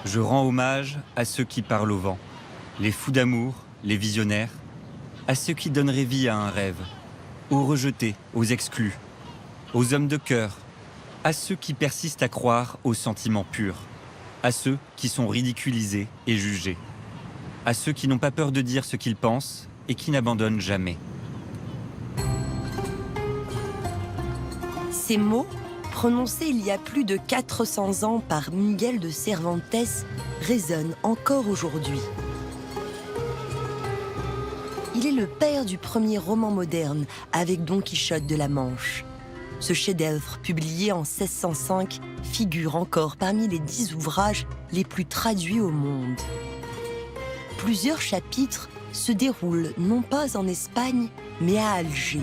Je rends hommage à ceux qui parlent au vent, les fous d'amour, les visionnaires, à ceux qui donneraient vie à un rêve, aux rejetés, aux exclus, aux hommes de cœur, à ceux qui persistent à croire aux sentiments purs, à ceux qui sont ridiculisés et jugés, à ceux qui n'ont pas peur de dire ce qu'ils pensent et qui n'abandonnent jamais. Ces mots, prononcés il y a plus de 400 ans par Miguel de Cervantes, résonnent encore aujourd'hui. Il est le père du premier roman moderne avec Don Quichotte de la Manche. Ce chef-d'œuvre, publié en 1605, figure encore parmi les 10 ouvrages les plus traduits au monde. Plusieurs chapitres se déroulent non pas en Espagne, mais à Alger.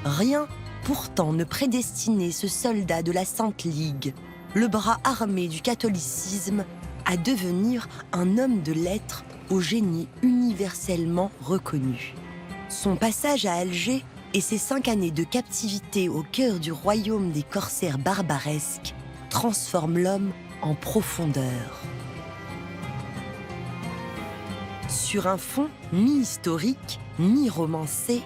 Rien pourtant ne prédestinait ce soldat de la Sainte Ligue, le bras armé du catholicisme, à devenir un homme de lettres au génie universellement reconnu. Son passage à Alger et ses 5 années de captivité au cœur du royaume des corsaires barbaresques transforment l'homme en profondeur. Sur un fond mi-historique, mi-romancé,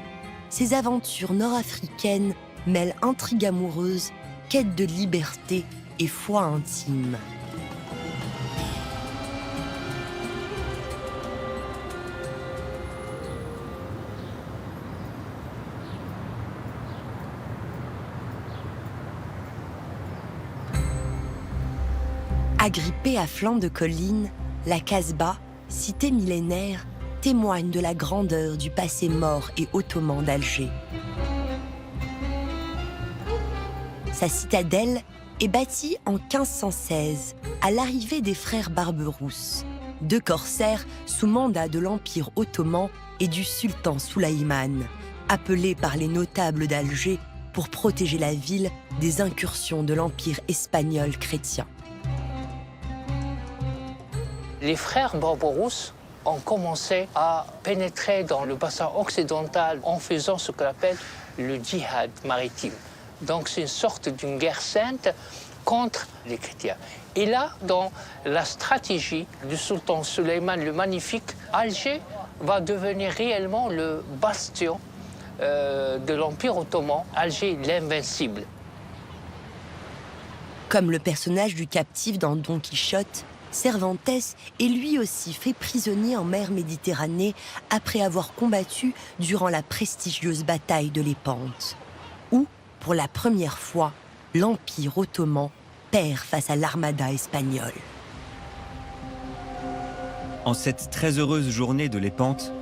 ces aventures nord-africaines mêlent intrigue amoureuse, quête de liberté et foi intime. Agrippée à flanc de colline, la Casbah, cité millénaire, témoigne de la grandeur du passé maure et ottoman d'Alger. Sa citadelle est bâtie en 1516, à l'arrivée des frères Barberousse, 2 corsaires sous mandat de l'Empire ottoman et du sultan Soulaïman, appelés par les notables d'Alger pour protéger la ville des incursions de l'Empire espagnol chrétien. Les frères Barberousse ont commencé à pénétrer dans le bassin occidental en faisant ce qu'on appelle le djihad maritime. Donc c'est une sorte d'une guerre sainte contre les chrétiens. Et là, dans la stratégie du sultan Souleyman le Magnifique, Alger va devenir réellement le bastion de l'Empire ottoman, Alger l'invincible. Comme le personnage du captif dans Don Quichotte, Cervantes est lui aussi fait prisonnier en mer Méditerranée après avoir combattu durant la prestigieuse bataille de Lépante, où, pour la première fois, l'Empire ottoman perd face à l'armada espagnole. En cette très heureuse journée de Lépante,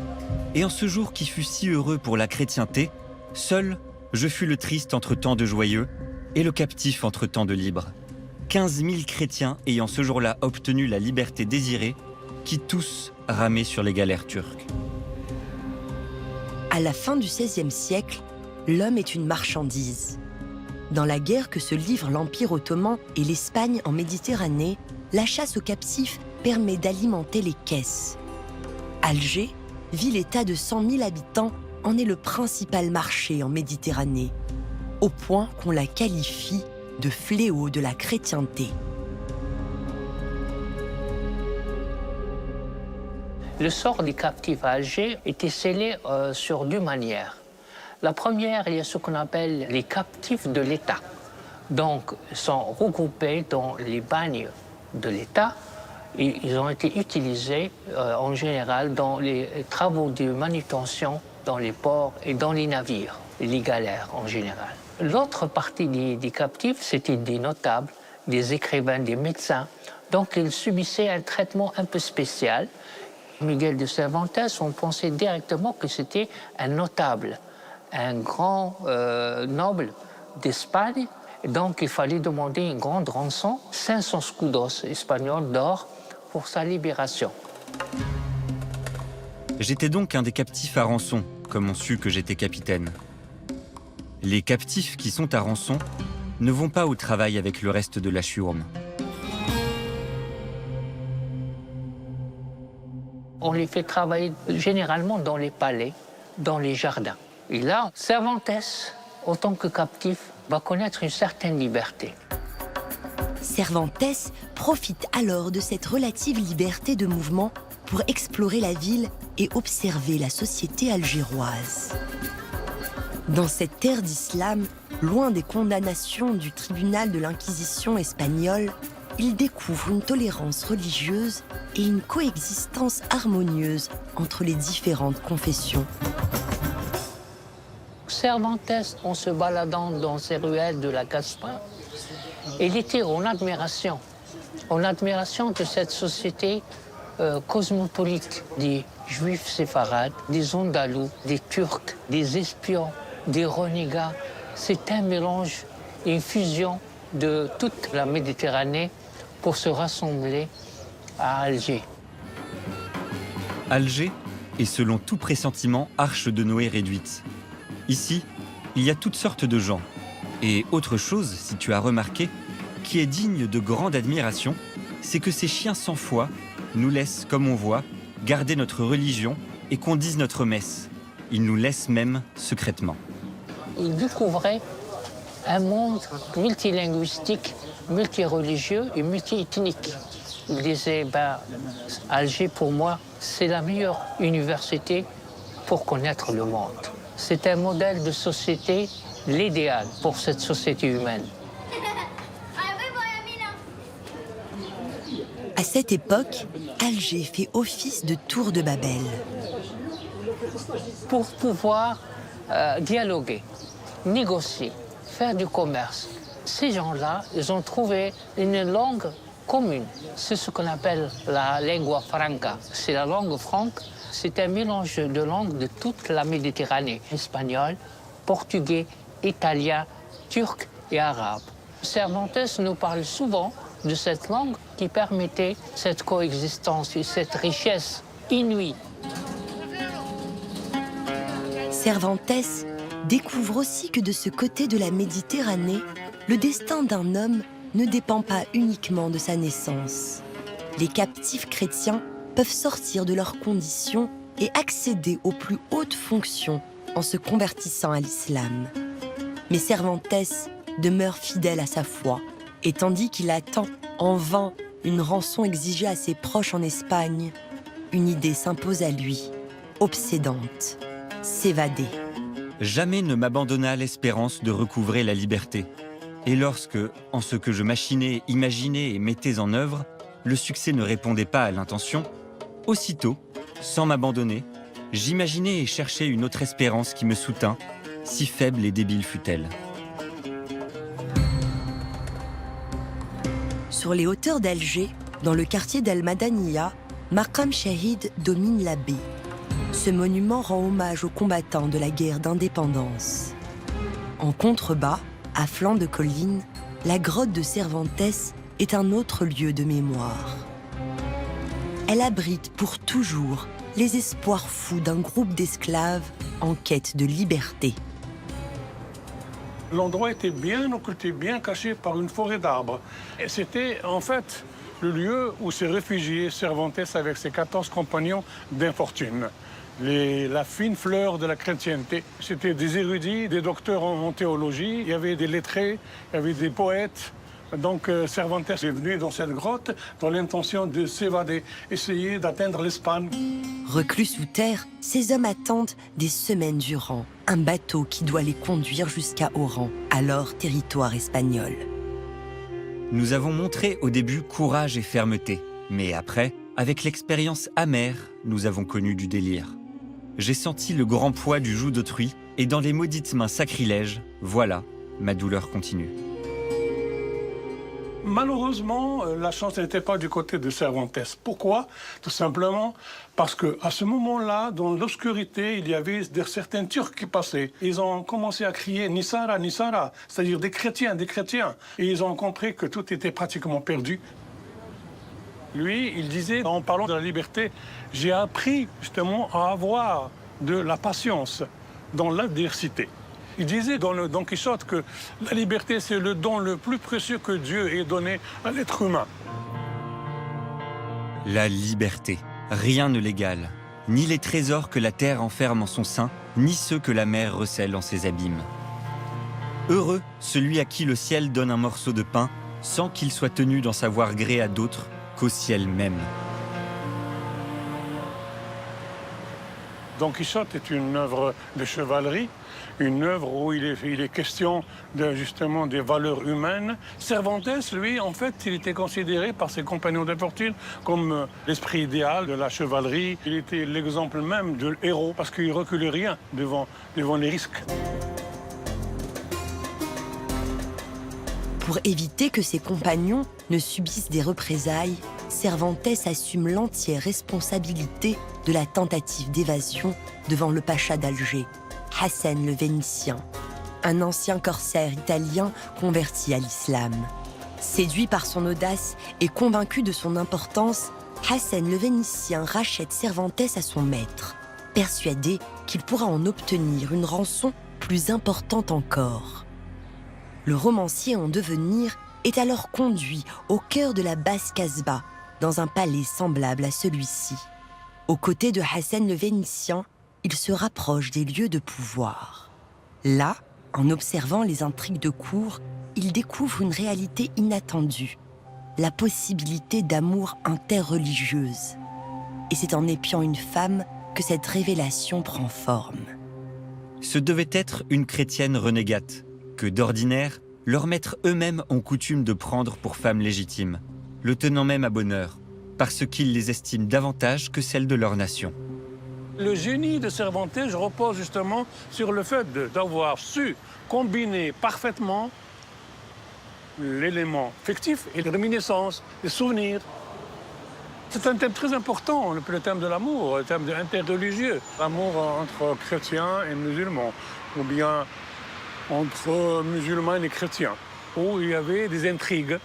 et en ce jour qui fut si heureux pour la chrétienté, seul je fus le triste entre tant de joyeux et le captif entre tant de libres. 15 000 chrétiens ayant ce jour-là obtenu la liberté désirée, qui tous ramaient sur les galères turques. À la fin du XVIe siècle, l'homme est une marchandise. Dans la guerre que se livrent l'Empire ottoman et l'Espagne en Méditerranée, la chasse aux captifs permet d'alimenter les caisses. Alger, ville-État de 100 000 habitants, en est le principal marché en Méditerranée, au point qu'on la qualifie de fléau de la chrétienté. Le sort des captifs à Alger était scellé sur 2 manières. La première, il y a ce qu'on appelle les captifs de l'État. Donc, ils sont regroupés dans les bagnes de l'État et ils ont été utilisés en général dans les travaux de manutention dans les ports et dans les navires, les galères en général. L'autre partie des captifs, c'était des notables, des écrivains, des médecins. Donc, ils subissaient un traitement un peu spécial. Miguel de Cervantes, on pensait directement que c'était un notable, un grand noble d'Espagne. Donc, il fallait demander une grande rançon, 500 escudos espagnols d'or, pour sa libération. J'étais donc un des captifs à rançon, comme on sut que j'étais capitaine. Les captifs qui sont à rançon ne vont pas au travail avec le reste de la chiourme. On les fait travailler généralement dans les palais, dans les jardins. Et là, Cervantes, en tant que captif, va connaître une certaine liberté. Cervantes profite alors de cette relative liberté de mouvement pour explorer la ville et observer la société algéroise. Dans cette terre d'islam, loin des condamnations du tribunal de l'Inquisition espagnole, il découvre une tolérance religieuse et une coexistence harmonieuse entre les différentes confessions. Cervantes, en se baladant dans ces ruelles de la Gascogne, il était en admiration de cette société cosmopolite des Juifs séfarades, des Andalous, des Turcs, des espions, des renégats. C'est un mélange, une fusion de toute la Méditerranée pour se rassembler à Alger. Alger est selon tout pressentiment arche de Noé réduite. Ici, il y a toutes sortes de gens. Et autre chose, si tu as remarqué, qui est digne de grande admiration, c'est que ces chiens sans foi nous laissent, comme on voit, garder notre religion et qu'on dise notre messe. Ils nous laissent même secrètement. Il découvrait un monde multilinguistique, multireligieux et multiethnique. Il disait, Alger, pour moi, c'est la meilleure université pour connaître le monde. C'est un modèle de société, l'idéal pour cette société humaine. À cette époque, Alger fait office de tour de Babel. Pour pouvoir dialoguer, négocier, faire du commerce, ces gens-là, ils ont trouvé une langue commune. C'est ce qu'on appelle la lingua franca. C'est la langue franque. C'est un mélange de langues de toute la Méditerranée. Espagnol, portugais, italien, turc et arabe. Cervantes nous parle souvent de cette langue qui permettait cette coexistence et cette richesse inouïe. Cervantes découvre aussi que de ce côté de la Méditerranée, le destin d'un homme ne dépend pas uniquement de sa naissance. Les captifs chrétiens peuvent sortir de leurs conditions et accéder aux plus hautes fonctions en se convertissant à l'islam. Mais Cervantes demeure fidèle à sa foi, et tandis qu'il attend en vain une rançon exigée à ses proches en Espagne, une idée s'impose à lui, obsédante, s'évader. Jamais ne m'abandonna l'espérance de recouvrer la liberté. Et lorsque, en ce que je machinais, imaginais et mettais en œuvre, le succès ne répondait pas à l'intention, aussitôt, sans m'abandonner, j'imaginais et cherchais une autre espérance qui me soutint, si faible et débile fut-elle. Sur les hauteurs d'Alger, dans le quartier d'Al-Madaniya, Maqam Shahid domine la baie. Ce monument rend hommage aux combattants de la guerre d'indépendance. En contrebas, à flanc de colline, la grotte de Cervantes est un autre lieu de mémoire. Elle abrite pour toujours les espoirs fous d'un groupe d'esclaves en quête de liberté. L'endroit était bien occulté, bien caché par une forêt d'arbres. Et c'était en fait le lieu où s'est réfugié Cervantes avec ses 14 compagnons d'infortune. La fine fleur de la chrétienté. C'était des érudits, des docteurs en théologie, il y avait des lettrés, il y avait des poètes. Donc Cervantes est venu dans cette grotte dans l'intention de s'évader, essayer d'atteindre l'Espagne. Reclus sous terre, ces hommes attendent des semaines durant un bateau qui doit les conduire jusqu'à Oran, alors territoire espagnol. Nous avons montré au début courage et fermeté, mais après, avec l'expérience amère, nous avons connu du délire. J'ai senti le grand poids du joug d'autrui, et dans les maudites mains sacrilèges, voilà, ma douleur continue. Malheureusement, la chance n'était pas du côté de Cervantes. Pourquoi? Tout simplement parce qu'à ce moment-là, dans l'obscurité, il y avait certains Turcs qui passaient. Ils ont commencé à crier « Nisara, Nisara », c'est-à-dire des chrétiens, des chrétiens. Et ils ont compris que tout était pratiquement perdu. Lui, il disait, en parlant de la liberté, « J'ai appris justement à avoir de la patience dans l'adversité ». Il disait dans le Don Quichotte que la liberté, c'est le don le plus précieux que Dieu ait donné à l'être humain. La liberté, rien ne l'égale. Ni les trésors que la terre enferme en son sein, ni ceux que la mer recèle en ses abîmes. Heureux celui à qui le ciel donne un morceau de pain sans qu'il soit tenu d'en savoir gré à d'autres qu'au ciel même. Don Quichotte est une œuvre de chevalerie, une œuvre où il est question justement des valeurs humaines. Cervantes, lui, en fait, il était considéré par ses compagnons de fortune comme l'esprit idéal de la chevalerie. Il était l'exemple même de héros parce qu'il ne reculait rien devant les risques. Pour éviter que ses compagnons ne subissent des représailles, Cervantes assume l'entière responsabilité de la tentative d'évasion devant le pacha d'Alger, Hassan le Vénitien, un ancien corsaire italien converti à l'islam. Séduit par son audace et convaincu de son importance, Hassan le Vénitien rachète Cervantes à son maître, persuadé qu'il pourra en obtenir une rançon plus importante encore. Le romancier en devenir est alors conduit au cœur de la basse Casbah, dans un palais semblable à celui-ci. Aux côtés de Hassan le Vénitien, il se rapproche des lieux de pouvoir. Là, en observant les intrigues de cour, il découvre une réalité inattendue, la possibilité d'amour interreligieuse. Et c'est en épiant une femme que cette révélation prend forme. Ce devait être une chrétienne renégate, que d'ordinaire, leurs maîtres eux-mêmes ont coutume de prendre pour femme légitime, le tenant même à bonheur, parce qu'ils les estiment davantage que celles de leur nation. Le génie de Cervantes repose justement sur le fait d'avoir su combiner parfaitement l'élément fictif et les réminiscences, les souvenirs. C'est un thème très important, le thème de l'amour, le thème interreligieux. L'amour entre chrétiens et musulmans, ou bien entre musulmans et chrétiens, où il y avait des intrigues,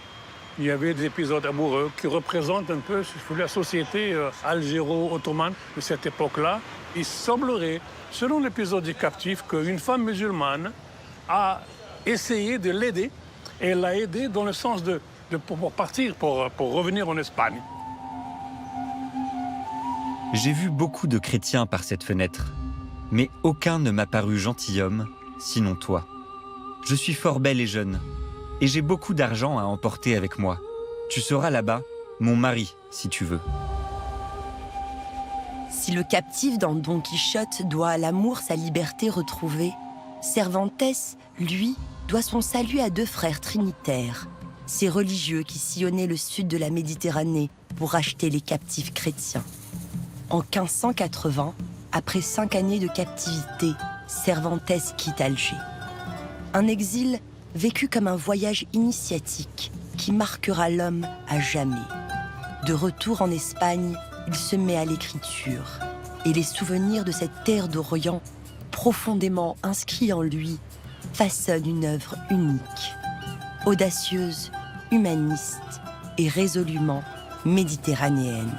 il y avait des épisodes amoureux qui représentent un peu la société algéro-ottomane de cette époque-là. Il semblerait, selon l'épisode du captif, qu'une femme musulmane a essayé de l'aider, et elle l'a aidé dans le sens pour partir, pour revenir en Espagne. J'ai vu beaucoup de chrétiens par cette fenêtre, mais aucun ne m'a paru gentilhomme, sinon toi. Je suis fort belle et jeune, et j'ai beaucoup d'argent à emporter avec moi. Tu seras là-bas, mon mari, si tu veux. Si le captif dans Don Quichotte doit à l'amour sa liberté retrouvée, Cervantes, lui, doit son salut à deux frères trinitaires, ces religieux qui sillonnaient le sud de la Méditerranée pour racheter les captifs chrétiens. En 1580, après 5 années de captivité, Cervantes quitte Alger. Un exil vécu comme un voyage initiatique qui marquera l'homme à jamais. De retour en Espagne, il se met à l'écriture. Et les souvenirs de cette terre d'Orient, profondément inscrits en lui, façonnent une œuvre unique, audacieuse, humaniste et résolument méditerranéenne.